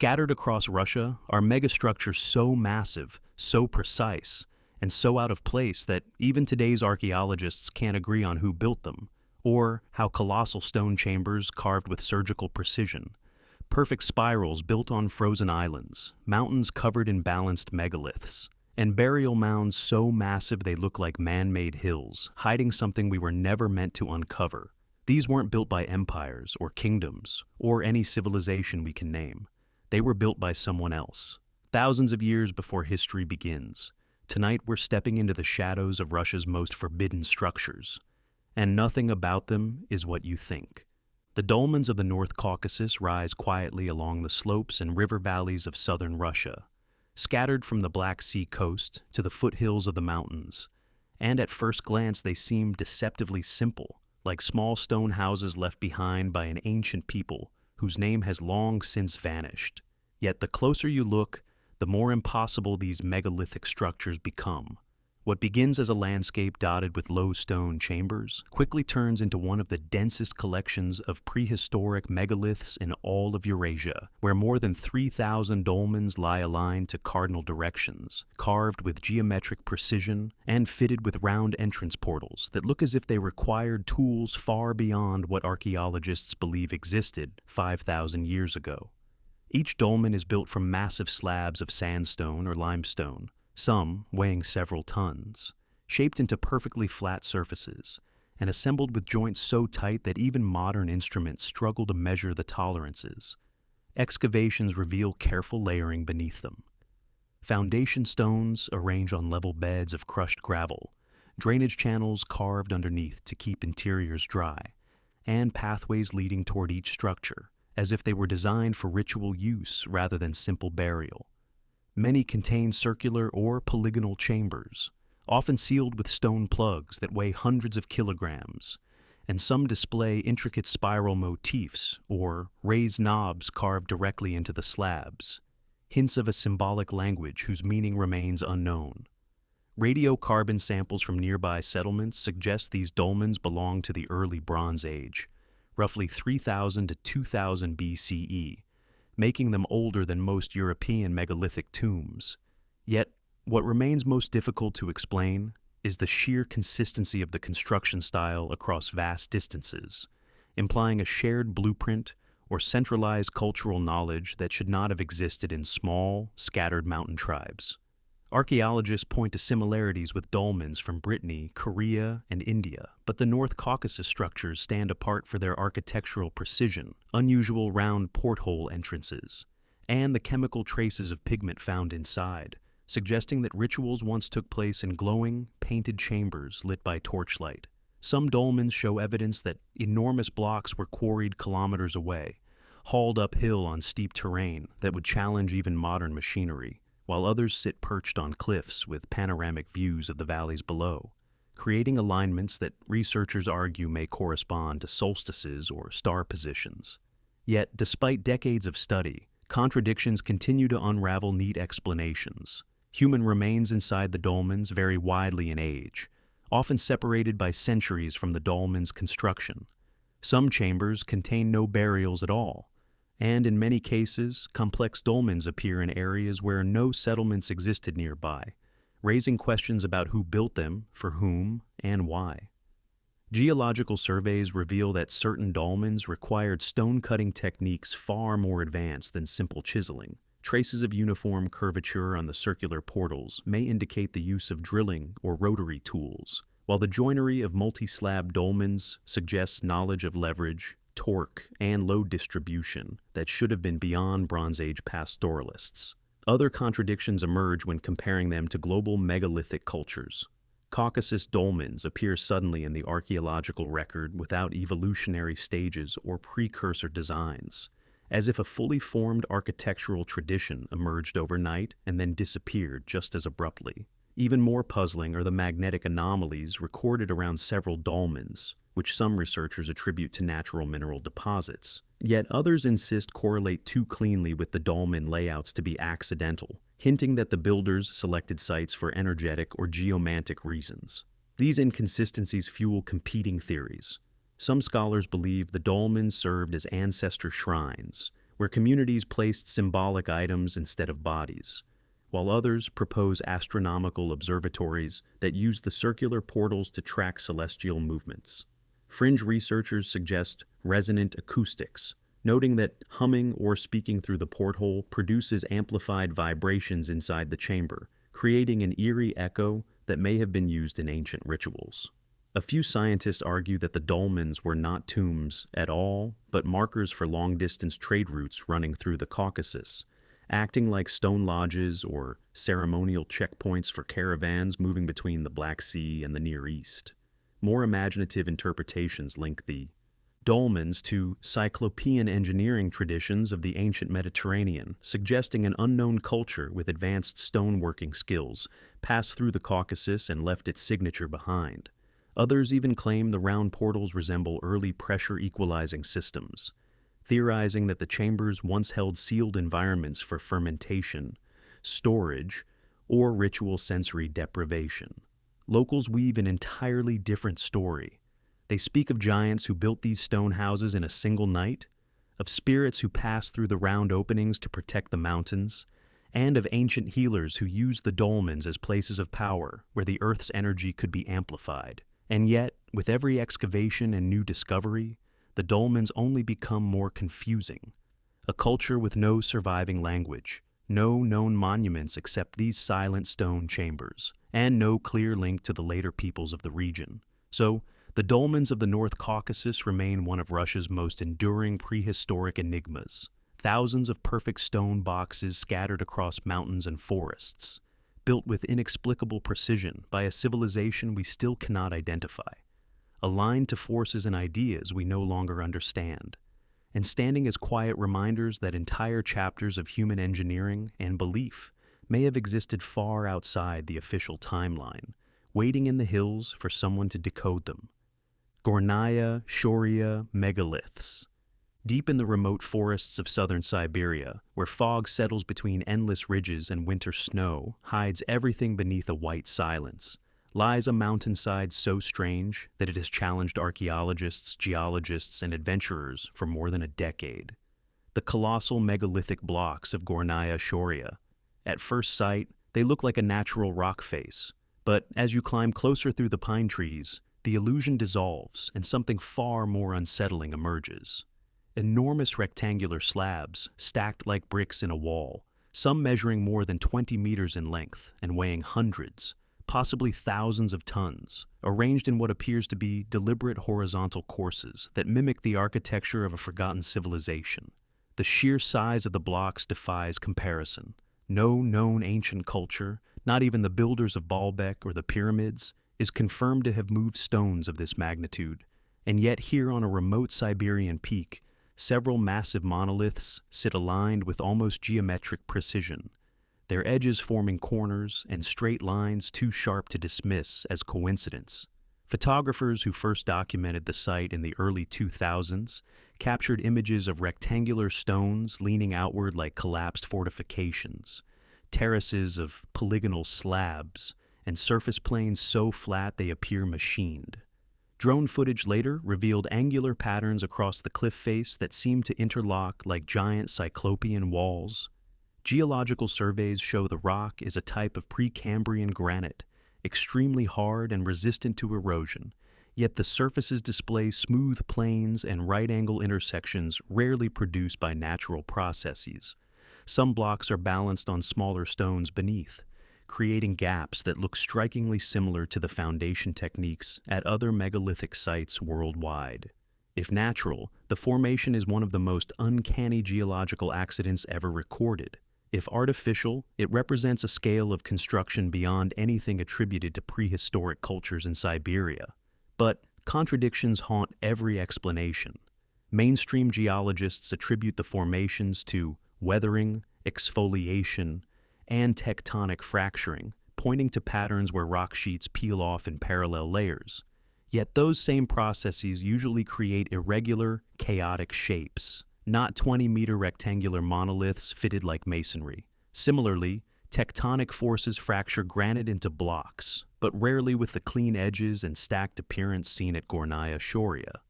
Scattered across Russia are megastructures so massive, so precise, and so out of place that even today's archaeologists can't agree on who built them, or how colossal stone chambers carved with surgical precision, perfect spirals built on frozen islands, mountains covered in balanced megaliths, and burial mounds so massive they look like man-made hills, hiding something we were never meant to uncover. These weren't built by empires or kingdoms or any civilization we can name. They were built by someone else, thousands of years before history begins. Tonight we're stepping into the shadows of Russia's most forbidden structures, and nothing about them is what you think. The Dolmens of the North Caucasus rise quietly along the slopes and river valleys of southern Russia, scattered from the Black Sea coast to the foothills of the mountains, and at first glance they seem deceptively simple, like small stone houses left behind by an ancient people whose name has long since vanished. Yet the closer you look, the more impossible these megalithic structures become. What begins as a landscape dotted with low stone chambers quickly turns into one of the densest collections of prehistoric megaliths in all of Eurasia, where more than 3,000 dolmens lie aligned to cardinal directions, carved with geometric precision and fitted with round entrance portals that look as if they required tools far beyond what archaeologists believe existed 5,000 years ago. Each dolmen is built from massive slabs of sandstone or limestone, some weighing several tons, shaped into perfectly flat surfaces, and assembled with joints so tight that even modern instruments struggle to measure the tolerances. Excavations reveal careful layering beneath them. Foundation stones arrange on level beds of crushed gravel, drainage channels carved underneath to keep interiors dry, and pathways leading toward each structure, as if they were designed for ritual use rather than simple burial. Many contain circular or polygonal chambers, often sealed with stone plugs that weigh hundreds of kilograms, and some display intricate spiral motifs or raised knobs carved directly into the slabs, hints of a symbolic language whose meaning remains unknown. Radiocarbon samples from nearby settlements suggest these dolmens belong to the early Bronze Age, roughly 3000 to 2000 BCE, making them older than most European megalithic tombs. Yet, what remains most difficult to explain is the sheer consistency of the construction style across vast distances, implying a shared blueprint or centralized cultural knowledge that should not have existed in small, scattered mountain tribes. Archaeologists point to similarities with dolmens from Brittany, Korea, and India, but the North Caucasus structures stand apart for their architectural precision, unusual round porthole entrances, and the chemical traces of pigment found inside, suggesting that rituals once took place in glowing, painted chambers lit by torchlight. Some dolmens show evidence that enormous blocks were quarried kilometers away, hauled uphill on steep terrain that would challenge even modern machinery, while others sit perched on cliffs with panoramic views of the valleys below, creating alignments that researchers argue may correspond to solstices or star positions. Yet, despite decades of study, contradictions continue to unravel neat explanations. Human remains inside the dolmens vary widely in age, often separated by centuries from the dolmen's construction. Some chambers contain no burials at all, and in many cases, complex dolmens appear in areas where no settlements existed nearby, raising questions about who built them, for whom, and why. Geological surveys reveal that certain dolmens required stone-cutting techniques far more advanced than simple chiseling. Traces of uniform curvature on the circular portals may indicate the use of drilling or rotary tools, while the joinery of multi-slab dolmens suggests knowledge of leverage, torque, and load distribution that should have been beyond Bronze Age pastoralists. Other contradictions emerge when comparing them to global megalithic cultures. Caucasus dolmens appear suddenly in the archaeological record without evolutionary stages or precursor designs, as if a fully formed architectural tradition emerged overnight and then disappeared just as abruptly. Even more puzzling are the magnetic anomalies recorded around several dolmens, which some researchers attribute to natural mineral deposits. Yet others insist correlate too cleanly with the dolmen layouts to be accidental, hinting that the builders selected sites for energetic or geomantic reasons. These inconsistencies fuel competing theories. Some scholars believe the dolmens served as ancestor shrines, where communities placed symbolic items instead of bodies, while others propose astronomical observatories that use the circular portals to track celestial movements. Fringe researchers suggest resonant acoustics, noting that humming or speaking through the porthole produces amplified vibrations inside the chamber, creating an eerie echo that may have been used in ancient rituals. A few scientists argue that the dolmens were not tombs at all, but markers for long-distance trade routes running through the Caucasus, acting like stone lodges or ceremonial checkpoints for caravans moving between the Black Sea and the Near East. More imaginative interpretations link the dolmens to cyclopean engineering traditions of the ancient Mediterranean, suggesting an unknown culture with advanced stoneworking skills passed through the Caucasus and left its signature behind. Others even claim the round portals resemble early pressure equalizing systems, theorizing that the chambers once held sealed environments for fermentation, storage, or ritual sensory deprivation. Locals weave an entirely different story. They speak of giants who built these stone houses in a single night, of spirits who passed through the round openings to protect the mountains, and of ancient healers who used the dolmens as places of power where the earth's energy could be amplified. And yet, with every excavation and new discovery, the dolmens only become more confusing. A culture with no surviving language, no known monuments except these silent stone chambers, and no clear link to the later peoples of the region. So, the dolmens of the North Caucasus remain one of Russia's most enduring prehistoric enigmas. Thousands of perfect stone boxes scattered across mountains and forests, built with inexplicable precision by a civilization we still cannot identify, aligned to forces and ideas we no longer understand, and standing as quiet reminders that entire chapters of human engineering and belief may have existed far outside the official timeline, waiting in the hills for someone to decode them. Gornaya, Shoria, Megaliths. Deep in the remote forests of southern Siberia, where fog settles between endless ridges and winter snow hides everything beneath a white silence, lies a mountainside so strange that it has challenged archaeologists, geologists, and adventurers for more than a decade. The colossal megalithic blocks of Gornaya Shoria. At first sight, they look like a natural rock face, but as you climb closer through the pine trees, the illusion dissolves and something far more unsettling emerges. Enormous rectangular slabs, stacked like bricks in a wall, some measuring more than 20 meters in length and weighing hundreds, possibly thousands of tons, arranged in what appears to be deliberate horizontal courses that mimic the architecture of a forgotten civilization. The sheer size of the blocks defies comparison. No known ancient culture, not even the builders of Baalbek or the pyramids, is confirmed to have moved stones of this magnitude, and yet here on a remote Siberian peak, several massive monoliths sit aligned with almost geometric precision, their edges forming corners and straight lines too sharp to dismiss as coincidence. Photographers who first documented the site in the early 2000s captured images of rectangular stones leaning outward like collapsed fortifications, terraces of polygonal slabs, and surface planes so flat they appear machined. Drone footage later revealed angular patterns across the cliff face that seemed to interlock like giant cyclopean walls. Geological surveys show the rock is a type of Precambrian granite, extremely hard and resistant to erosion, yet the surfaces display smooth planes and right-angle intersections rarely produced by natural processes. Some blocks are balanced on smaller stones beneath, creating gaps that look strikingly similar to the foundation techniques at other megalithic sites worldwide. If natural, the formation is one of the most uncanny geological accidents ever recorded. If artificial, it represents a scale of construction beyond anything attributed to prehistoric cultures in Siberia. But contradictions haunt every explanation. Mainstream geologists attribute the formations to weathering, exfoliation, and tectonic fracturing, pointing to patterns where rock sheets peel off in parallel layers. Yet those same processes usually create irregular, chaotic shapes, not 20-meter rectangular monoliths fitted like masonry. Similarly, tectonic forces fracture granite into blocks, but rarely with the clean edges and stacked appearance seen at Gornaya Shoria.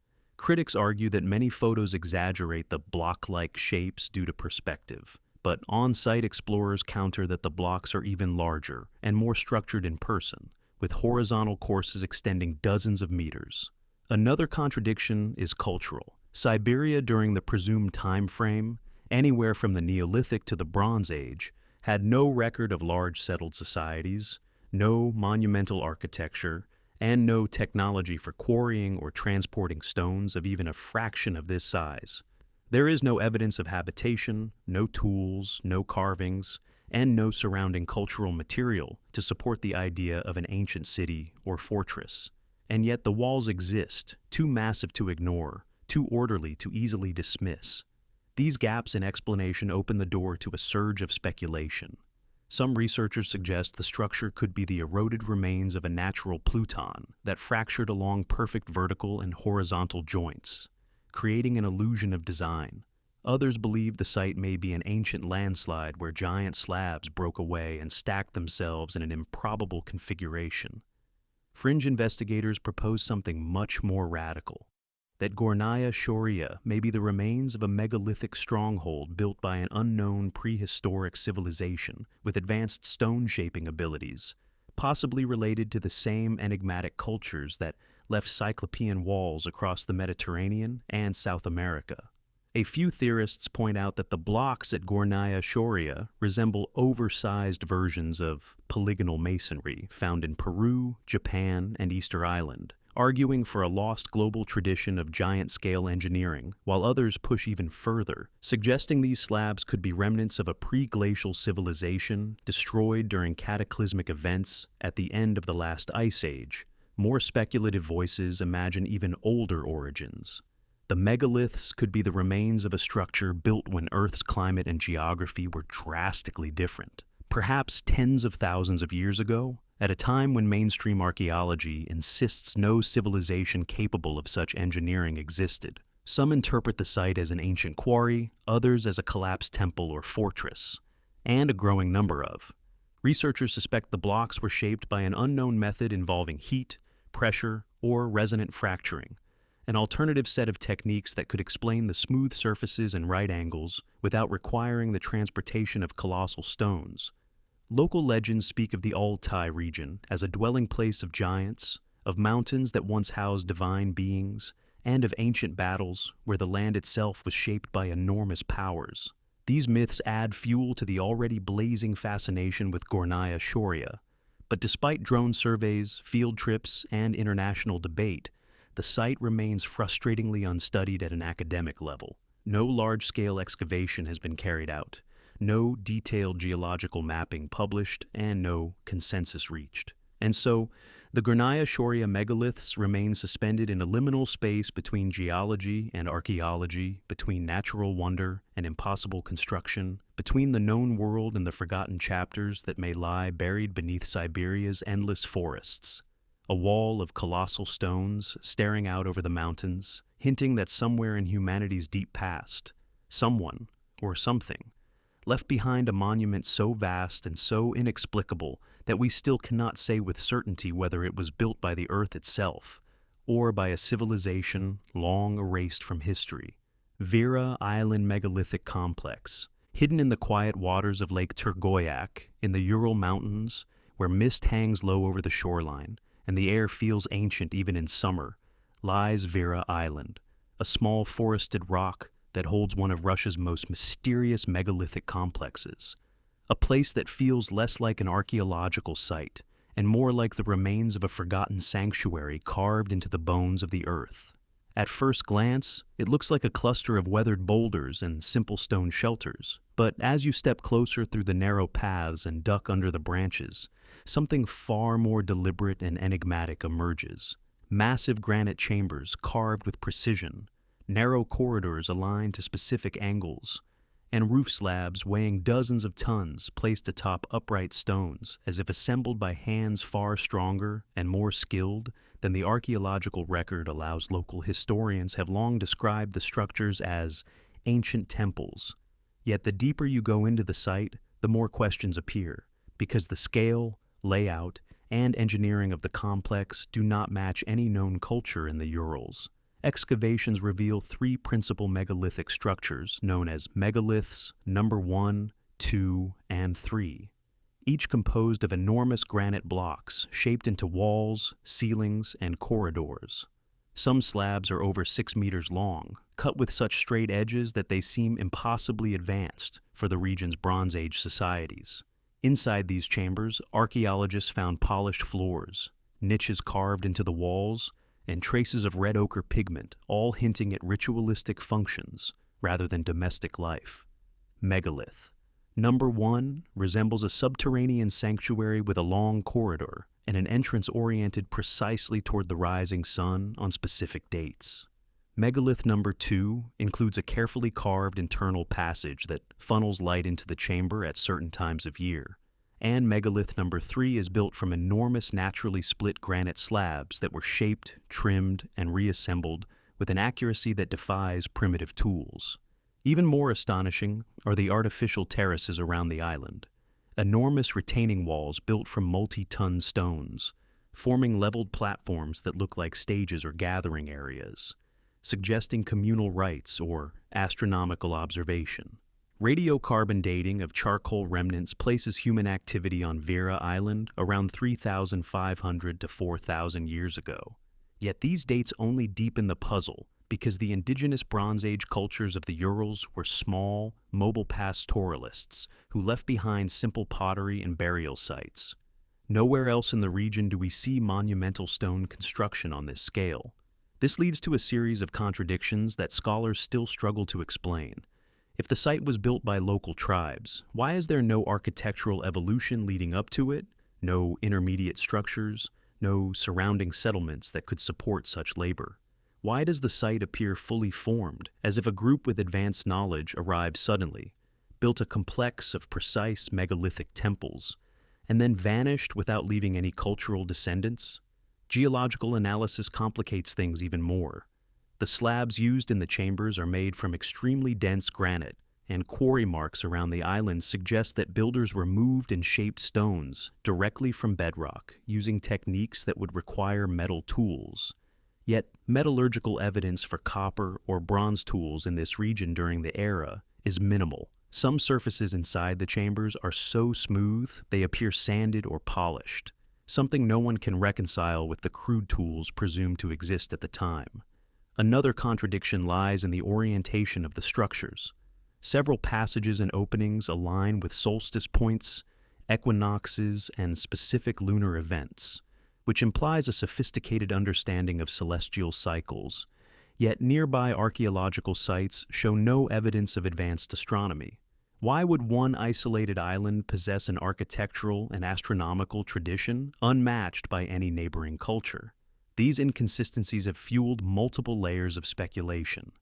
Critics argue that many photos exaggerate the block-like shapes due to perspective, but on-site explorers counter that the blocks are even larger and more structured in person, with horizontal courses extending dozens of meters. Another contradiction is cultural. Siberia during the presumed time frame, anywhere from the Neolithic to the Bronze Age, had no record of large settled societies, no monumental architecture, and no technology for quarrying or transporting stones of even a fraction of this size. There is no evidence of habitation, no tools, no carvings, and no surrounding cultural material to support the idea of an ancient city or fortress. And yet the walls exist, too massive to ignore, too orderly to easily dismiss. These gaps in explanation open the door to a surge of speculation. Some researchers suggest the structure could be the eroded remains of a natural pluton that fractured along perfect vertical and horizontal joints, creating an illusion of design. Others believe the site may be an ancient landslide where giant slabs broke away and stacked themselves in an improbable configuration. Fringe investigators propose something much more radical, that Gornaya Shoria may be the remains of a megalithic stronghold built by an unknown prehistoric civilization with advanced stone-shaping abilities, possibly related to the same enigmatic cultures that left cyclopean walls across the Mediterranean and South America. A few theorists point out that the blocks at Gornaya Shoria resemble oversized versions of polygonal masonry found in Peru, Japan, and Easter Island, arguing for a lost global tradition of giant-scale engineering, while others push even further, suggesting these slabs could be remnants of a pre-glacial civilization destroyed during cataclysmic events at the end of the last ice age. More speculative voices imagine even older origins. The megaliths could be the remains of a structure built when Earth's climate and geography were drastically different, perhaps tens of thousands of years ago, at a time when mainstream archaeology insists no civilization capable of such engineering existed. Some interpret the site as an ancient quarry, others as a collapsed temple or fortress, and a growing number of. Researchers suspect the blocks were shaped by an unknown method involving heat, pressure, or resonant fracturing, an alternative set of techniques that could explain the smooth surfaces and right angles without requiring the transportation of colossal stones. Local legends speak of the Altai region as a dwelling place of giants, of mountains that once housed divine beings, and of ancient battles where the land itself was shaped by enormous powers. These myths add fuel to the already blazing fascination with Gornaya Shoria. But despite drone surveys, field trips, and international debate, the site remains frustratingly unstudied at an academic level. No large-scale excavation has been carried out, no detailed geological mapping published, and no consensus reached. And so, the Gornaya Shoria megaliths remain suspended in a liminal space between geology and archaeology, between natural wonder and impossible construction, between the known world and the forgotten chapters that may lie buried beneath Siberia's endless forests. A wall of colossal stones staring out over the mountains, hinting that somewhere in humanity's deep past, someone, or something, left behind a monument so vast and so inexplicable that we still cannot say with certainty whether it was built by the earth itself, or by a civilization long erased from history. Vera Island Megalithic Complex, hidden in the quiet waters of Lake Turgoyak, in the Ural Mountains, where mist hangs low over the shoreline, and the air feels ancient even in summer, lies Vera Island, a small forested rock that holds one of Russia's most mysterious megalithic complexes, a place that feels less like an archaeological site and more like the remains of a forgotten sanctuary carved into the bones of the earth. At first glance, it looks like a cluster of weathered boulders and simple stone shelters, but as you step closer through the narrow paths and duck under the branches, something far more deliberate and enigmatic emerges. Massive granite chambers carved with precision, narrow corridors aligned to specific angles, and roof slabs weighing dozens of tons placed atop upright stones as if assembled by hands far stronger and more skilled than the archaeological record allows. Local historians have long described the structures as ancient temples. Yet the deeper you go into the site, the more questions appear, because the scale, layout, and engineering of the complex do not match any known culture in the Urals. excavations reveal three principal megalithic structures known as megaliths number 1, 2, and 3, each composed of enormous granite blocks shaped into walls, ceilings, and corridors. Some slabs are over 6 meters long, cut with such straight edges that they seem impossibly advanced for the region's Bronze Age societies. Inside these chambers, archaeologists found polished floors, niches carved into the walls, and traces of red ochre pigment, all hinting at ritualistic functions rather than domestic life. Megalith. Number 1 resembles a subterranean sanctuary with a long corridor and an entrance oriented precisely toward the rising sun on specific dates. Megalith number 2 includes a carefully carved internal passage that funnels light into the chamber at certain times of year. And megalith number 3 is built from enormous naturally split granite slabs that were shaped, trimmed, and reassembled with an accuracy that defies primitive tools. Even more astonishing are the artificial terraces around the island, enormous retaining walls built from multi-ton stones, forming leveled platforms that look like stages or gathering areas, suggesting communal rites or astronomical observation. Radiocarbon dating of charcoal remnants places human activity on Vera Island around 3,500 to 4,000 years ago. Yet these dates only deepen the puzzle because the indigenous Bronze Age cultures of the Urals were small, mobile pastoralists who left behind simple pottery and burial sites. Nowhere else in the region do we see monumental stone construction on this scale. This leads to a series of contradictions that scholars still struggle to explain. If the site was built by local tribes, why is there no architectural evolution leading up to it, no intermediate structures, no surrounding settlements that could support such labor? Why does the site appear fully formed, as if a group with advanced knowledge arrived suddenly, built a complex of precise megalithic temples, and then vanished without leaving any cultural descendants? Geological analysis complicates things even more. The slabs used in the chambers are made from extremely dense granite, and quarry marks around the island suggest that builders removed and shaped stones directly from bedrock using techniques that would require metal tools. Yet, metallurgical evidence for copper or bronze tools in this region during the era is minimal. Some surfaces inside the chambers are so smooth they appear sanded or polished, something no one can reconcile with the crude tools presumed to exist at the time. Another contradiction lies in the orientation of the structures. Several passages and openings align with solstice points, equinoxes, and specific lunar events, which implies a sophisticated understanding of celestial cycles. Yet nearby archaeological sites show no evidence of advanced astronomy. Why would one isolated island possess an architectural and astronomical tradition unmatched by any neighboring culture? These inconsistencies have fueled multiple layers of speculation.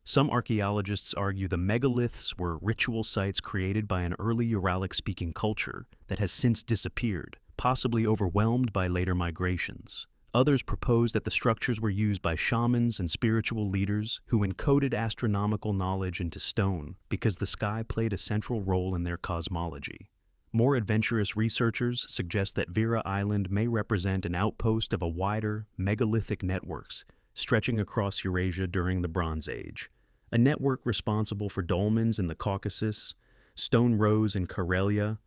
Some archaeologists argue the megaliths were ritual sites created by an early Uralic-speaking culture that has since disappeared, possibly overwhelmed by later migrations. Others propose that the structures were used by shamans and spiritual leaders who encoded astronomical knowledge into stone because the sky played a central role in their cosmology. More adventurous researchers suggest that Vera Island may represent an outpost of a wider, megalithic networks stretching across Eurasia during the Bronze Age, a network responsible for dolmens in the Caucasus, stone rows in Karelia,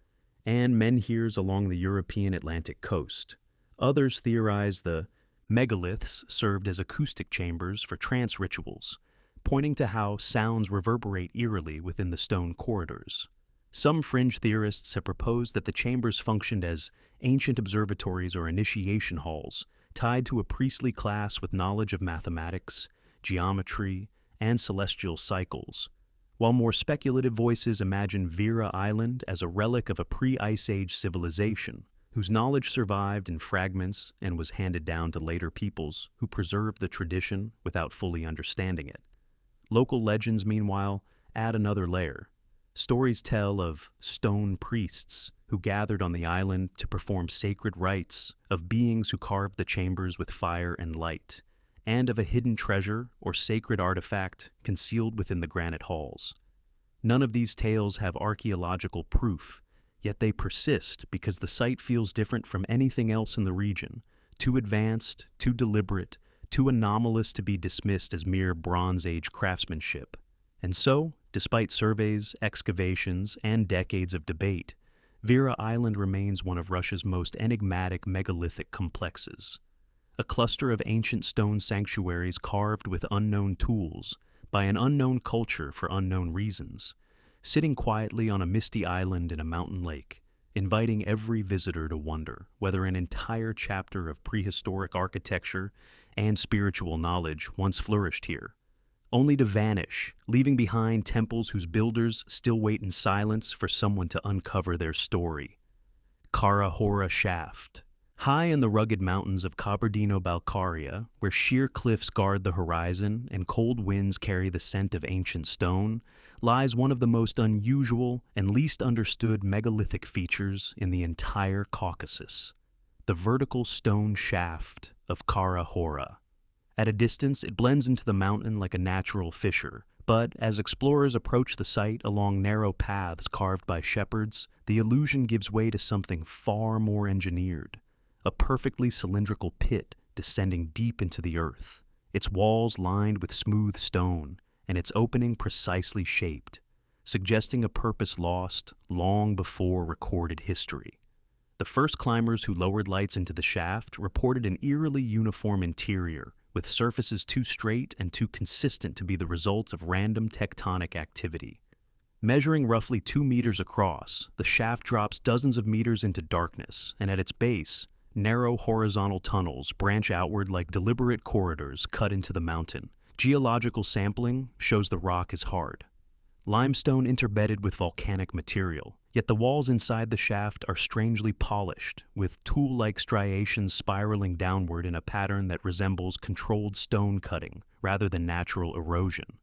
and menhirs along the European Atlantic coast. Others theorize the megaliths served as acoustic chambers for trance rituals, pointing to how sounds reverberate eerily within the stone corridors. Some fringe theorists have proposed that the chambers functioned as ancient observatories or initiation halls, tied to a priestly class with knowledge of mathematics, geometry, and celestial cycles, while more speculative voices imagine Vera Island as a relic of a pre-Ice Age civilization, whose knowledge survived in fragments and was handed down to later peoples who preserved the tradition without fully understanding it. Local legends, meanwhile, add another layer. Stories tell of stone priests who gathered on the island to perform sacred rites, of beings who carved the chambers with fire and light, and of a hidden treasure or sacred artifact concealed within the granite halls. None of these tales have archaeological proof, yet they persist because the site feels different from anything else in the region, too advanced, too deliberate, too anomalous to be dismissed as mere Bronze Age craftsmanship. And so, despite surveys, excavations, and decades of debate, Vera Island remains one of Russia's most enigmatic megalithic complexes. A cluster of ancient stone sanctuaries carved with unknown tools by an unknown culture for unknown reasons, sitting quietly on a misty island in a mountain lake, inviting every visitor to wonder whether an entire chapter of prehistoric architecture and spiritual knowledge once flourished here, only to vanish, leaving behind temples whose builders still wait in silence for someone to uncover their story. Hora Shaft. High in the rugged mountains of Kabardino-Balkaria, where sheer cliffs guard the horizon and cold winds carry the scent of ancient stone, lies one of the most unusual and least understood megalithic features in the entire Caucasus: the vertical stone shaft of Hora. At a distance, it blends into the mountain like a natural fissure, but as explorers approach the site along narrow paths carved by shepherds, the illusion gives way to something far more engineered: a perfectly cylindrical pit descending deep into the earth, its walls lined with smooth stone, and its opening precisely shaped, suggesting a purpose lost long before recorded history. The first climbers who lowered lights into the shaft reported an eerily uniform interior, with surfaces too straight and too consistent to be the results of random tectonic activity. Measuring roughly 2 meters across, the shaft drops dozens of meters into darkness, and at its base, narrow horizontal tunnels branch outward like deliberate corridors cut into the mountain. Geological sampling shows the rock is hard, limestone interbedded with volcanic material, yet the walls inside the shaft are strangely polished, with tool-like striations spiraling downward in a pattern that resembles controlled stone cutting rather than natural erosion.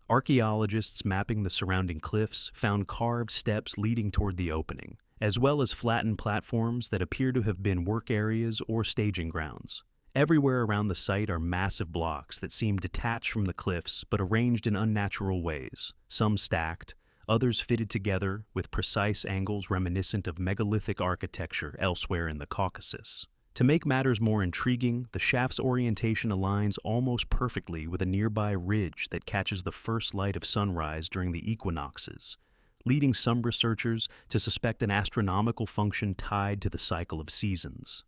Archaeologists mapping the surrounding cliffs found carved steps leading toward the opening, as well as flattened platforms that appear to have been work areas or staging grounds. Everywhere around the site are massive blocks that seem detached from the cliffs but arranged in unnatural ways, some stacked, others fitted together with precise angles reminiscent of megalithic architecture elsewhere in the Caucasus. To make matters more intriguing, the shaft's orientation aligns almost perfectly with a nearby ridge that catches the first light of sunrise during the equinoxes, leading some researchers to suspect an astronomical function tied to the cycle of seasons.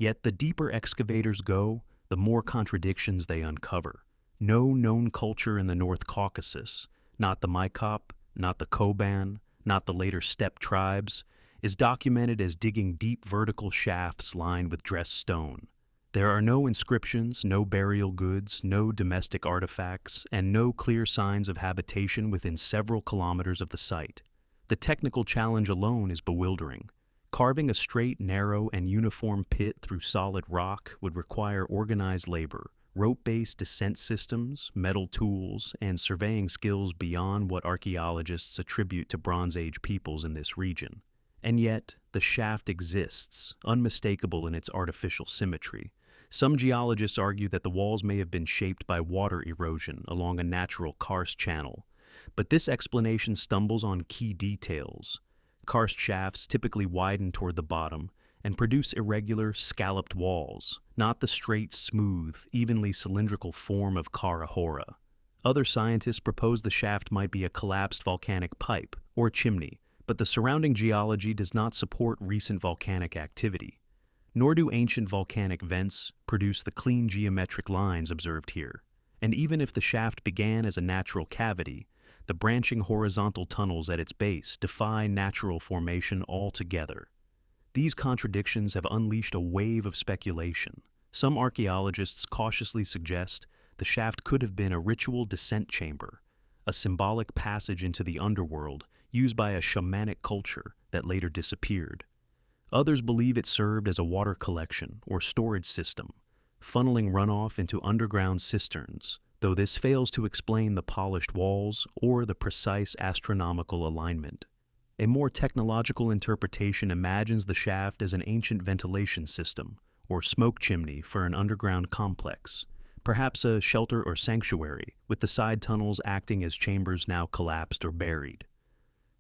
Yet the deeper excavators go, the more contradictions they uncover. No known culture in the North Caucasus, not the Maikop, not the Koban, not the later steppe tribes, is documented as digging deep vertical shafts lined with dressed stone. There are no inscriptions, no burial goods, no domestic artifacts, and no clear signs of habitation within several kilometers of the site. The technical challenge alone is bewildering. Carving a straight, narrow, and uniform pit through solid rock would require organized labor, rope-based descent systems, metal tools, and surveying skills beyond what archaeologists attribute to Bronze Age peoples in this region. And yet, the shaft exists, unmistakable in its artificial symmetry. Some geologists argue that the walls may have been shaped by water erosion along a natural karst channel, but this explanation stumbles on key details. Karst shafts typically widen toward the bottom and produce irregular, scalloped walls, not the straight, smooth, evenly cylindrical form of Hora. Other scientists propose the shaft might be a collapsed volcanic pipe or chimney, but the surrounding geology does not support recent volcanic activity. Nor do ancient volcanic vents produce the clean geometric lines observed here. And even if the shaft began as a natural cavity, the branching horizontal tunnels at its base defy natural formation altogether. These contradictions have unleashed a wave of speculation. Some archaeologists cautiously suggest the shaft could have been a ritual descent chamber, a symbolic passage into the underworld used by a shamanic culture that later disappeared. Others believe it served as a water collection or storage system, funneling runoff into underground cisterns, though this fails to explain the polished walls or the precise astronomical alignment. A more technological interpretation imagines the shaft as an ancient ventilation system or smoke chimney for an underground complex, perhaps a shelter or sanctuary, with the side tunnels acting as chambers now collapsed or buried.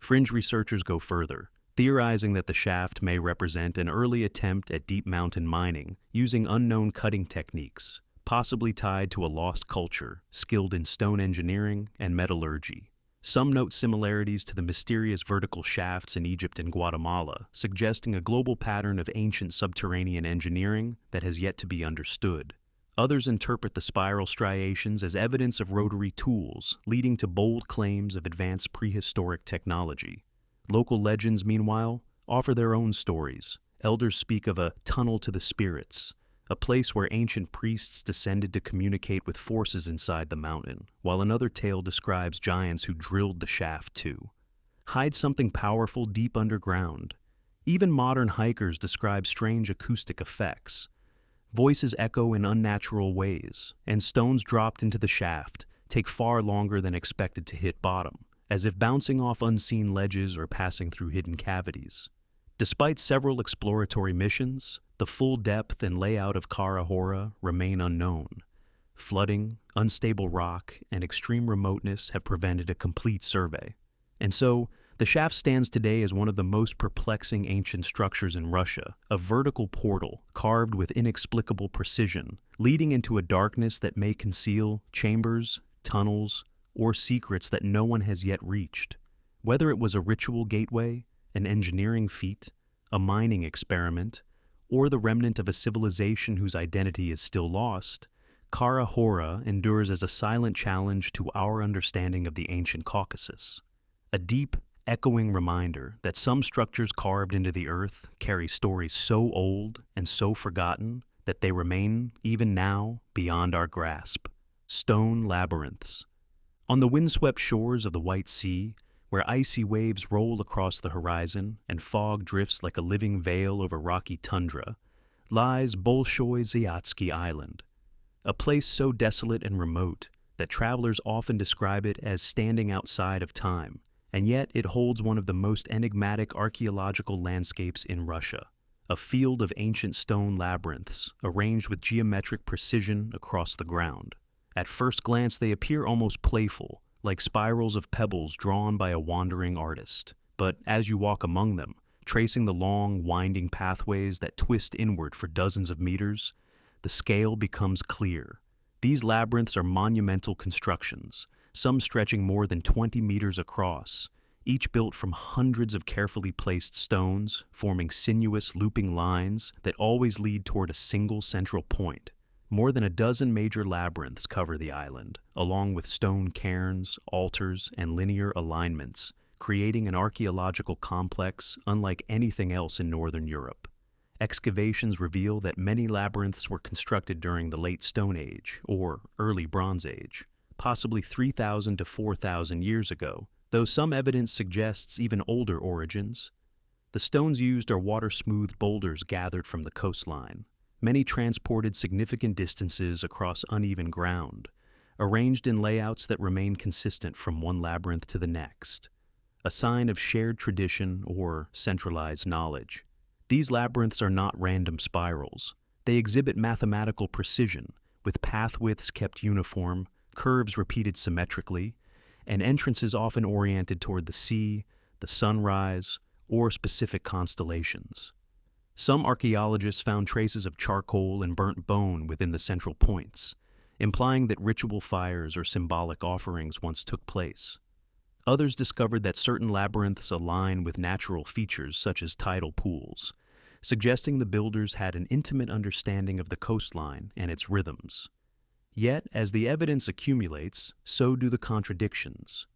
Fringe researchers go further, theorizing that the shaft may represent an early attempt at deep mountain mining using unknown cutting techniques, possibly tied to a lost culture skilled in stone engineering and metallurgy. Some note similarities to the mysterious vertical shafts in Egypt and Guatemala, suggesting a global pattern of ancient subterranean engineering that has yet to be understood. Others interpret the spiral striations as evidence of rotary tools, leading to bold claims of advanced prehistoric technology. Local legends, meanwhile, offer their own stories. Elders speak of a tunnel to the spirits, a place where ancient priests descended to communicate with forces inside the mountain, while another tale describes giants who drilled the shaft too. Hide something powerful deep underground. Even modern hikers describe strange acoustic effects. Voices echo in unnatural ways, and stones dropped into the shaft take far longer than expected to hit bottom, as if bouncing off unseen ledges or passing through hidden cavities. Despite several exploratory missions, the full depth and layout of Hora remain unknown. Flooding, unstable rock, and extreme remoteness have prevented a complete survey. And so, the shaft stands today as one of the most perplexing ancient structures in Russia, a vertical portal carved with inexplicable precision, leading into a darkness that may conceal chambers, tunnels, or secrets that no one has yet reached. Whether it was a ritual gateway, an engineering feat, a mining experiment, or the remnant of a civilization whose identity is still lost, Hora endures as a silent challenge to our understanding of the ancient Caucasus. A deep, echoing reminder that some structures carved into the earth carry stories so old and so forgotten that they remain, even now, beyond our grasp. Stone labyrinths. On the windswept shores of the White Sea, where icy waves roll across the horizon and fog drifts like a living veil over rocky tundra, lies Bolshoi Zayatsky Island, a place so desolate and remote that travelers often describe it as standing outside of time, and yet it holds one of the most enigmatic archaeological landscapes in Russia, a field of ancient stone labyrinths arranged with geometric precision across the ground. At first glance, they appear almost playful, like spirals of pebbles drawn by a wandering artist. But as you walk among them, tracing the long, winding pathways that twist inward for dozens of meters, the scale becomes clear. These labyrinths are monumental constructions, some stretching more than 20 meters across, each built from hundreds of carefully placed stones, forming sinuous, looping lines that always lead toward a single central point. More than a dozen major labyrinths cover the island, along with stone cairns, altars, and linear alignments, creating an archaeological complex unlike anything else in northern Europe. Excavations reveal that many labyrinths were constructed during the Late Stone Age, or Early Bronze Age, possibly 3,000 to 4,000 years ago, though some evidence suggests even older origins. The stones used are water-smoothed boulders gathered from the coastline, many transported significant distances across uneven ground, arranged in layouts that remain consistent from one labyrinth to the next, a sign of shared tradition or centralized knowledge. These labyrinths are not random spirals. They exhibit mathematical precision, with path widths kept uniform, curves repeated symmetrically, and entrances often oriented toward the sea, the sunrise, or specific constellations. Some archaeologists found traces of charcoal and burnt bone within the central points, implying that ritual fires or symbolic offerings once took place. Others discovered that certain labyrinths align with natural features such as tidal pools, suggesting the builders had an intimate understanding of the coastline and its rhythms. Yet, as the evidence accumulates, so do the contradictions.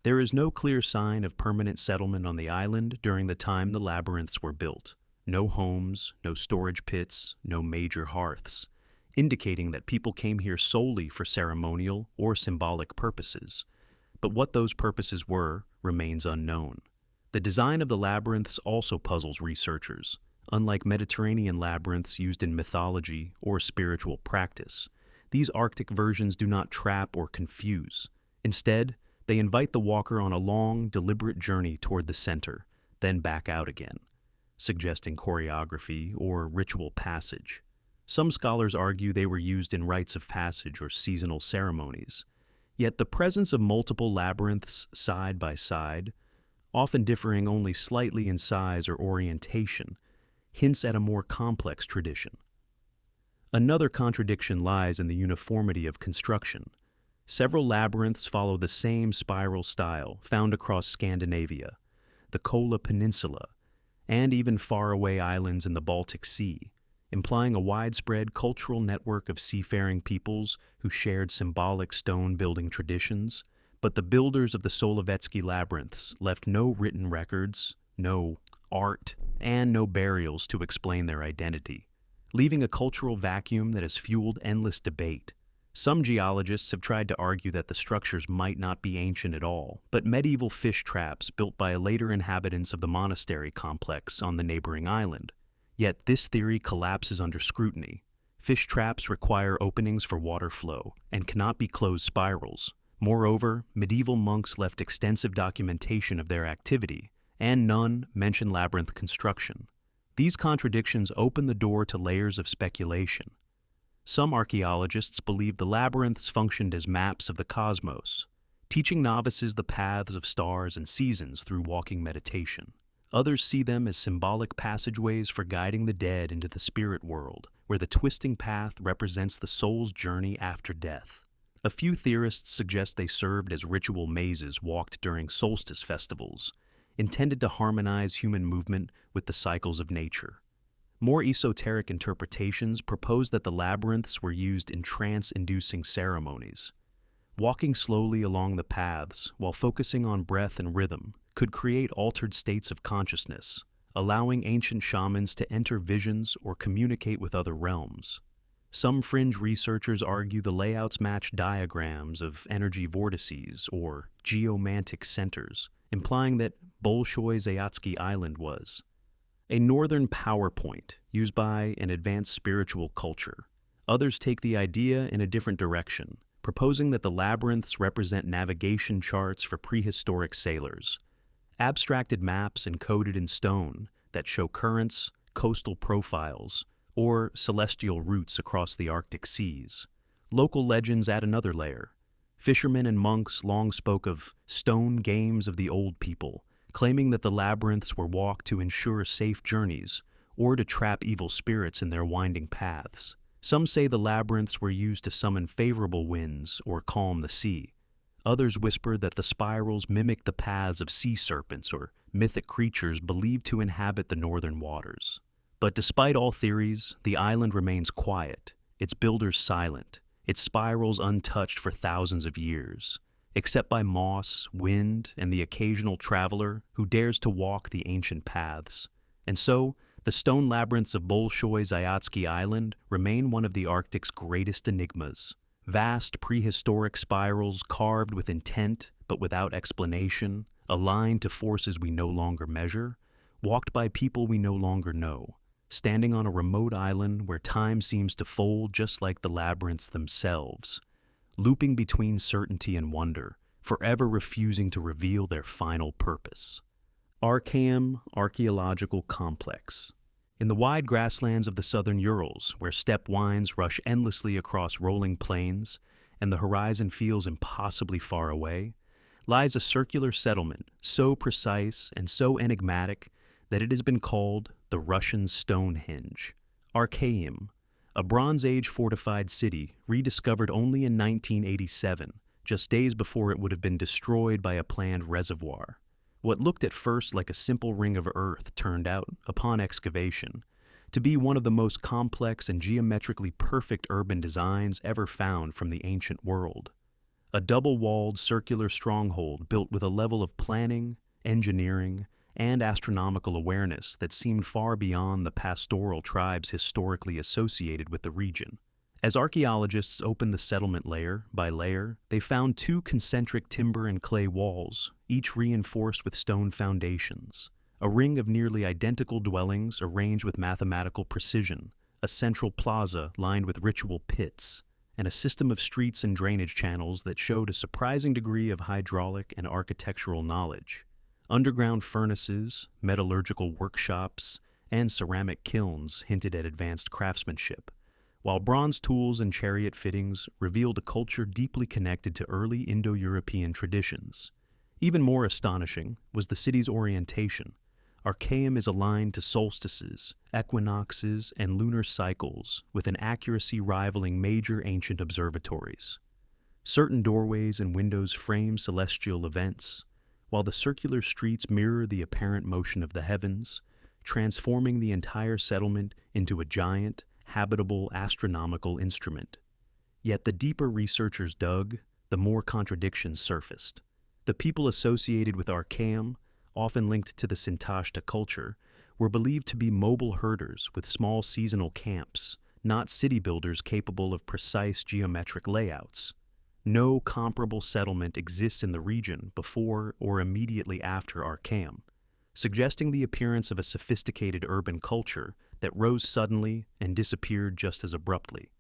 There is no clear sign of permanent settlement on the island during the time the labyrinths were built. No homes, no storage pits, no major hearths, indicating that people came here solely for ceremonial or symbolic purposes. But what those purposes were remains unknown. The design of the labyrinths also puzzles researchers. Unlike Mediterranean labyrinths used in mythology or spiritual practice, these Arctic versions do not trap or confuse. Instead, they invite the walker on a long, deliberate journey toward the center, then back out again, suggesting choreography or ritual passage. Some scholars argue they were used in rites of passage or seasonal ceremonies. Yet the presence of multiple labyrinths side by side, often differing only slightly in size or orientation, hints at a more complex tradition. Another contradiction lies in the uniformity of construction. Several labyrinths follow the same spiral style found across Scandinavia, the Kola Peninsula, and even faraway islands in the Baltic Sea, implying a widespread cultural network of seafaring peoples who shared symbolic stone-building traditions. But the builders of the Solovetsky labyrinths left no written records, no art, and no burials to explain their identity, leaving a cultural vacuum that has fueled endless debate. Some geologists have tried to argue that the structures might not be ancient at all, but medieval fish traps built by later inhabitants of the monastery complex on the neighboring island. Yet this theory collapses under scrutiny. Fish traps require openings for water flow and cannot be closed spirals. Moreover, medieval monks left extensive documentation of their activity, and none mention labyrinth construction. These contradictions open the door to layers of speculation. Some archaeologists believe the labyrinths functioned as maps of the cosmos, teaching novices the paths of stars and seasons through walking meditation. Others see them as symbolic passageways for guiding the dead into the spirit world, where the twisting path represents the soul's journey after death. A few theorists suggest they served as ritual mazes walked during solstice festivals, intended to harmonize human movement with the cycles of nature. More esoteric interpretations propose that the labyrinths were used in trance-inducing ceremonies. Walking slowly along the paths while focusing on breath and rhythm could create altered states of consciousness, allowing ancient shamans to enter visions or communicate with other realms. Some fringe researchers argue the layouts match diagrams of energy vortices or geomantic centers, implying that Bolshoi-Zayatsky Island was a northern power point used by an advanced spiritual culture. Others take the idea in a different direction, proposing that the labyrinths represent navigation charts for prehistoric sailors, abstracted maps encoded in stone that show currents, coastal profiles, or celestial routes across the Arctic seas. Local legends add another layer. Fishermen and monks long spoke of stone games of the old people, claiming that the labyrinths were walked to ensure safe journeys or to trap evil spirits in their winding paths. Some say the labyrinths were used to summon favorable winds or calm the sea. Others whisper that the spirals mimic the paths of sea serpents or mythic creatures believed to inhabit the northern waters. But despite all theories, the island remains quiet, its builders silent, its spirals untouched for thousands of years, except by moss, wind, and the occasional traveler who dares to walk the ancient paths. And so, the stone labyrinths of Bolshoi-Zayatsky Island remain one of the Arctic's greatest enigmas. Vast prehistoric spirals carved with intent but without explanation, aligned to forces we no longer measure, walked by people we no longer know, standing on a remote island where time seems to fold just like the labyrinths themselves, looping between certainty and wonder, forever refusing to reveal their final purpose. Arkaim Archaeological Complex. In the wide grasslands of the southern Urals, where steppe winds rush endlessly across rolling plains and the horizon feels impossibly far away, lies a circular settlement so precise and so enigmatic that it has been called the Russian Stonehenge. Arkaim, a Bronze Age fortified city rediscovered only in 1987, just days before it would have been destroyed by a planned reservoir. What looked at first like a simple ring of earth turned out, upon excavation, to be one of the most complex and geometrically perfect urban designs ever found from the ancient world. A double-walled circular stronghold built with a level of planning, engineering, and astronomical awareness that seemed far beyond the pastoral tribes historically associated with the region. As archaeologists opened the settlement layer by layer, they found two concentric timber and clay walls, each reinforced with stone foundations, a ring of nearly identical dwellings arranged with mathematical precision, a central plaza lined with ritual pits, and a system of streets and drainage channels that showed a surprising degree of hydraulic and architectural knowledge. Underground furnaces, metallurgical workshops, and ceramic kilns hinted at advanced craftsmanship, while bronze tools and chariot fittings revealed a culture deeply connected to early Indo-European traditions. Even more astonishing was the city's orientation, Archaeum is aligned to solstices, equinoxes, and lunar cycles with an accuracy rivaling major ancient observatories. Certain doorways and windows frame celestial events, while the circular streets mirror the apparent motion of the heavens, transforming the entire settlement into a giant, habitable astronomical instrument. Yet the deeper researchers dug, the more contradictions surfaced. The people associated with Archaeum, often linked to the Sintashta culture, were believed to be mobile herders with small seasonal camps, not city builders capable of precise geometric layouts. No comparable settlement exists in the region before or immediately after Archaeum, suggesting the appearance of a sophisticated urban culture that rose suddenly and disappeared just as abruptly.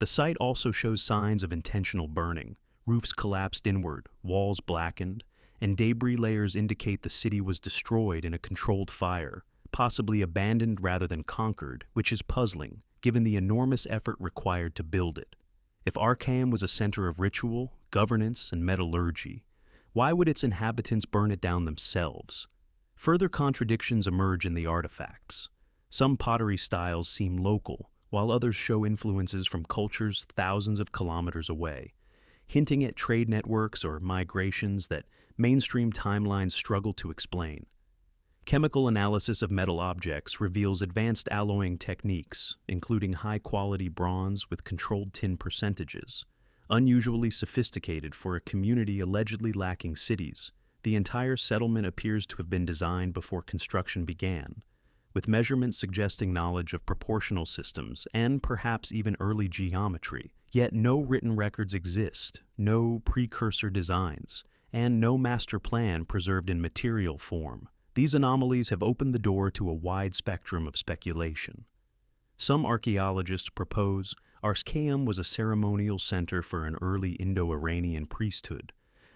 The site also shows signs of intentional burning. Roofs collapsed inward, walls blackened, and debris layers indicate the city was destroyed in a controlled fire, possibly abandoned rather than conquered, which is puzzling, given the enormous effort required to build it. If Archaeum was a center of ritual, governance, and metallurgy, why would its inhabitants burn it down themselves? Further contradictions emerge in the artifacts. Some pottery styles seem local, while others show influences from cultures thousands of kilometers away, hinting at trade networks or migrations that mainstream timelines struggle to explain. Chemical analysis of metal objects reveals advanced alloying techniques, including high-quality bronze with controlled tin percentages, unusually sophisticated for a community allegedly lacking cities. The entire settlement appears to have been designed before construction began, with measurements suggesting knowledge of proportional systems and perhaps even early geometry. Yet no written records exist, no precursor designs, and no master plan preserved in material form. These anomalies have opened the door to a wide spectrum of speculation. Some archaeologists propose Archaeum was a ceremonial center for an early Indo-Iranian priesthood,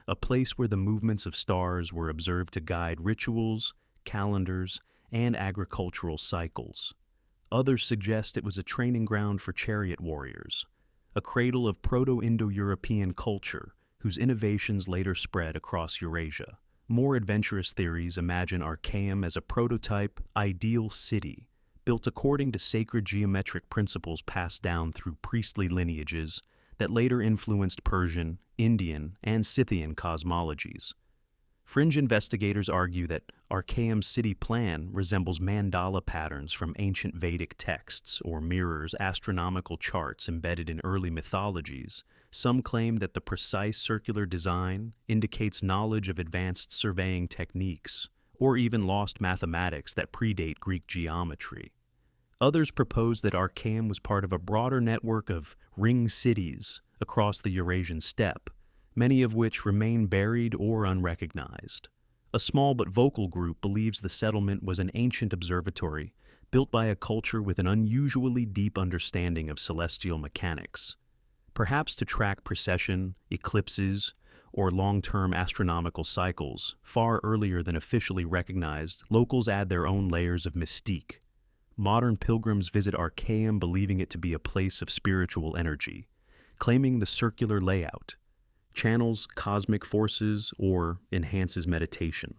a place where the movements of stars were observed to guide rituals, calendars, and agricultural cycles. Others suggest it was a training ground for chariot warriors, a cradle of Proto-Indo-European culture whose innovations later spread across Eurasia. More adventurous theories imagine Archaeum as a prototype, ideal city, built according to sacred geometric principles passed down through priestly lineages that later influenced Persian, Indian, and Scythian cosmologies. Fringe investigators argue that Archaeum's city plan resembles mandala patterns from ancient Vedic texts or mirrors astronomical charts embedded in early mythologies. Some claim that the precise circular design indicates knowledge of advanced surveying techniques, or even lost mathematics that predate Greek geometry. Others propose that Archaeum was part of a broader network of ring cities across the Eurasian steppe, many of which remain buried or unrecognized. A small but vocal group believes the settlement was an ancient observatory built by a culture with an unusually deep understanding of celestial mechanics. Perhaps to track precession, eclipses, or long-term astronomical cycles far earlier than officially recognized, locals add their own layers of mystique. Modern pilgrims visit Archaeum believing it to be a place of spiritual energy, claiming the circular layout channels cosmic forces or enhances meditation.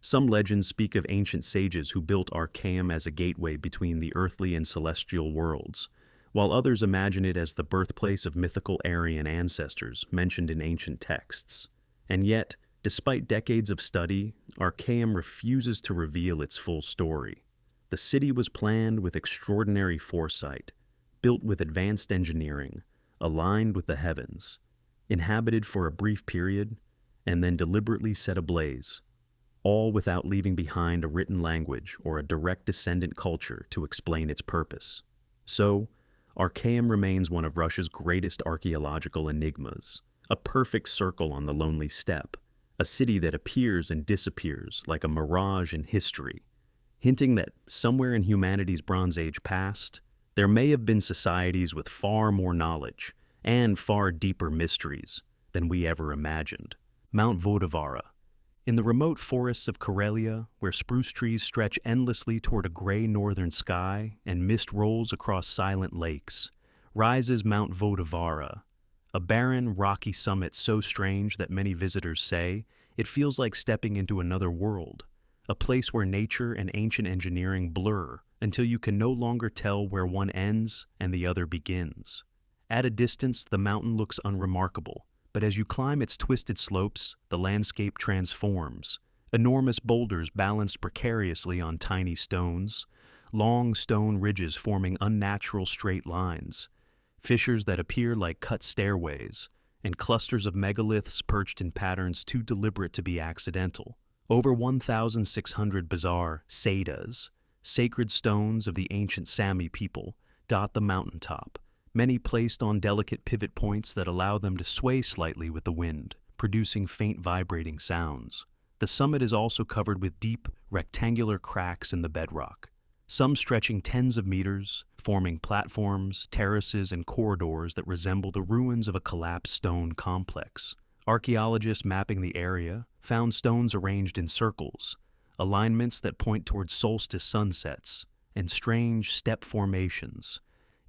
Some legends speak of ancient sages who built Archaeum as a gateway between the earthly and celestial worlds, while others imagine it as the birthplace of mythical Aryan ancestors mentioned in ancient texts. And yet, despite decades of study, Archaeum refuses to reveal its full story. The city was planned with extraordinary foresight, built with advanced engineering, aligned with the heavens, inhabited for a brief period, and then deliberately set ablaze, all without leaving behind a written language or a direct descendant culture to explain its purpose. So, Archaeum remains one of Russia's greatest archaeological enigmas, a perfect circle on the lonely steppe, a city that appears and disappears like a mirage in history, hinting that somewhere in humanity's Bronze Age past, there may have been societies with far more knowledge and far deeper mysteries than we ever imagined. Mount Vottovaara. In the remote forests of Karelia, where spruce trees stretch endlessly toward a gray northern sky and mist rolls across silent lakes, rises Mount Vottovaara, a barren, rocky summit so strange that many visitors say it feels like stepping into another world, a place where nature and ancient engineering blur until you can no longer tell where one ends and the other begins. At a distance, the mountain looks unremarkable, but as you climb its twisted slopes, the landscape transforms. Enormous boulders balanced precariously on tiny stones, long stone ridges forming unnatural straight lines, fissures that appear like cut stairways, and clusters of megaliths perched in patterns too deliberate to be accidental. Over 1,600 bizarre sedas, sacred stones of the ancient Sami people, dot the mountaintop, many placed on delicate pivot points that allow them to sway slightly with the wind, producing faint vibrating sounds. The summit is also covered with deep, rectangular cracks in the bedrock, some stretching tens of meters, forming platforms, terraces, and corridors that resemble the ruins of a collapsed stone complex. Archaeologists mapping the area found stones arranged in circles, alignments that point toward solstice sunsets, and strange step formations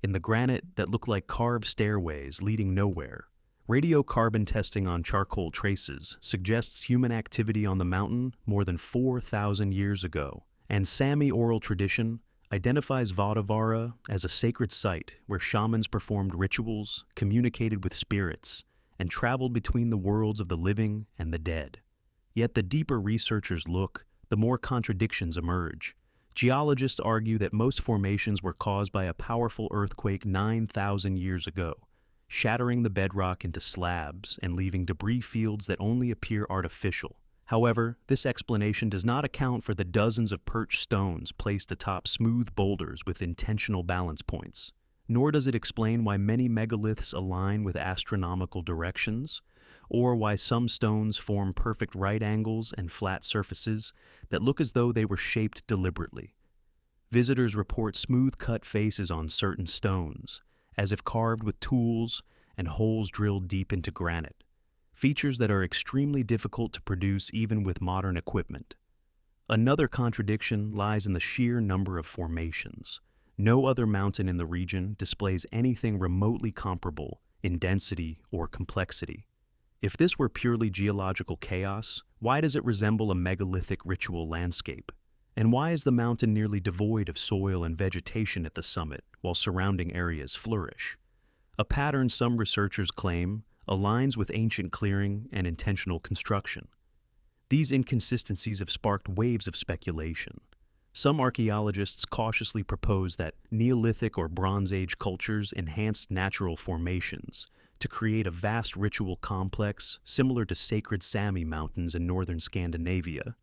in the granite that look like carved stairways leading nowhere. Radiocarbon testing on charcoal traces suggests human activity on the mountain more than 4,000 years ago, and Sami oral tradition identifies Vottovaara as a sacred site where shamans performed rituals, communicated with spirits, and traveled between the worlds of the living and the dead. Yet the deeper researchers look, the more contradictions emerge. Geologists argue that most formations were caused by a powerful earthquake 9,000 years ago, shattering the bedrock into slabs and leaving debris fields that only appear artificial. However, this explanation does not account for the dozens of perched stones placed atop smooth boulders with intentional balance points. Nor does it explain why many megaliths align with astronomical directions, or why some stones form perfect right angles and flat surfaces that look as though they were shaped deliberately. Visitors report smooth-cut faces on certain stones, as if carved with tools and holes drilled deep into granite, features that are extremely difficult to produce even with modern equipment. Another contradiction lies in the sheer number of formations. No other mountain in the region displays anything remotely comparable in density or complexity. If this were purely geological chaos, why does it resemble a megalithic ritual landscape? And why is the mountain nearly devoid of soil and vegetation at the summit, while surrounding areas flourish? A pattern some researchers claim aligns with ancient clearing and intentional construction. These inconsistencies have sparked waves of speculation. Some archaeologists cautiously propose that Neolithic or Bronze Age cultures enhanced natural formations to create a vast ritual complex similar to sacred Sami mountains in northern Scandinavia.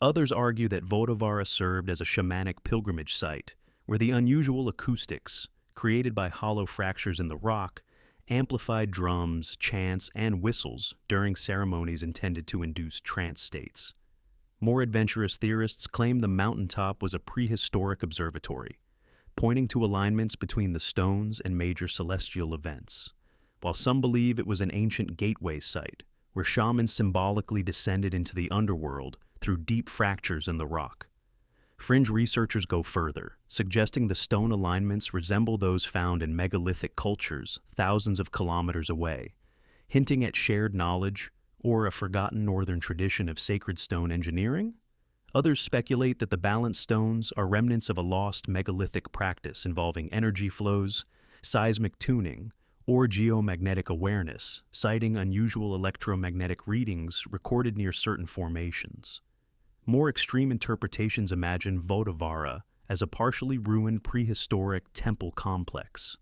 Others argue that Vottovaara served as a shamanic pilgrimage site, where the unusual acoustics, created by hollow fractures in the rock, amplified drums, chants, and whistles during ceremonies intended to induce trance states. More adventurous theorists claim the mountaintop was a prehistoric observatory, pointing to alignments between the stones and major celestial events, while some believe it was an ancient gateway site, where shamans symbolically descended into the underworld through deep fractures in the rock. Fringe researchers go further, suggesting the stone alignments resemble those found in megalithic cultures thousands of kilometers away, hinting at shared knowledge or a forgotten northern tradition of sacred stone engineering. Others speculate that the balanced stones are remnants of a lost megalithic practice involving energy flows, seismic tuning, or geomagnetic awareness, citing unusual electromagnetic readings recorded near certain formations. More extreme interpretations imagine Vottovaara as a partially ruined prehistoric temple complex,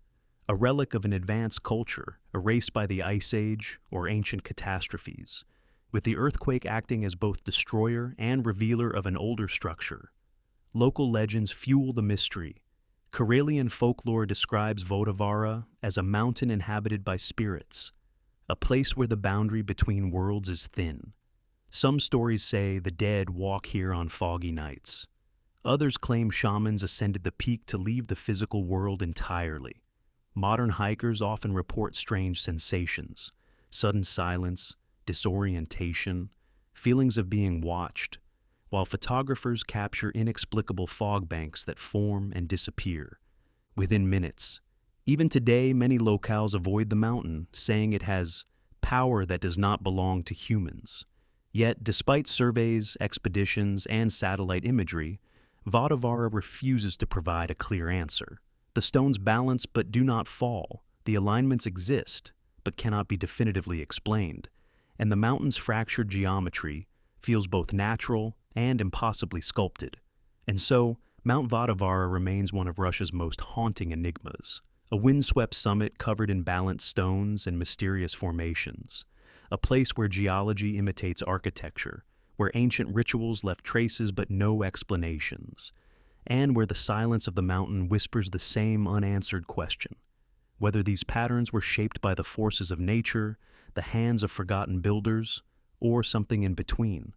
a relic of an advanced culture erased by the Ice Age or ancient catastrophes, with the earthquake acting as both destroyer and revealer of an older structure. Local legends fuel the mystery. Karelian folklore describes Vottovaara as a mountain inhabited by spirits, a place where the boundary between worlds is thin. Some stories say the dead walk here on foggy nights. Others claim shamans ascended the peak to leave the physical world entirely. Modern hikers often report strange sensations, sudden silence, disorientation, feelings of being watched, while photographers capture inexplicable fog banks that form and disappear within minutes. Even today, many locales avoid the mountain, saying it has power that does not belong to humans. Yet, despite surveys, expeditions, and satellite imagery, Vottovaara refuses to provide a clear answer. The stones balance but do not fall, the alignments exist but cannot be definitively explained, and the mountain's fractured geometry feels both natural and impossibly sculpted. And so, Mount Vottovaara remains one of Russia's most haunting enigmas, a windswept summit covered in balanced stones and mysterious formations, a place where geology imitates architecture, where ancient rituals left traces but no explanations, and where the silence of the mountain whispers the same unanswered question: whether these patterns were shaped by the forces of nature, the hands of forgotten builders, or something in between.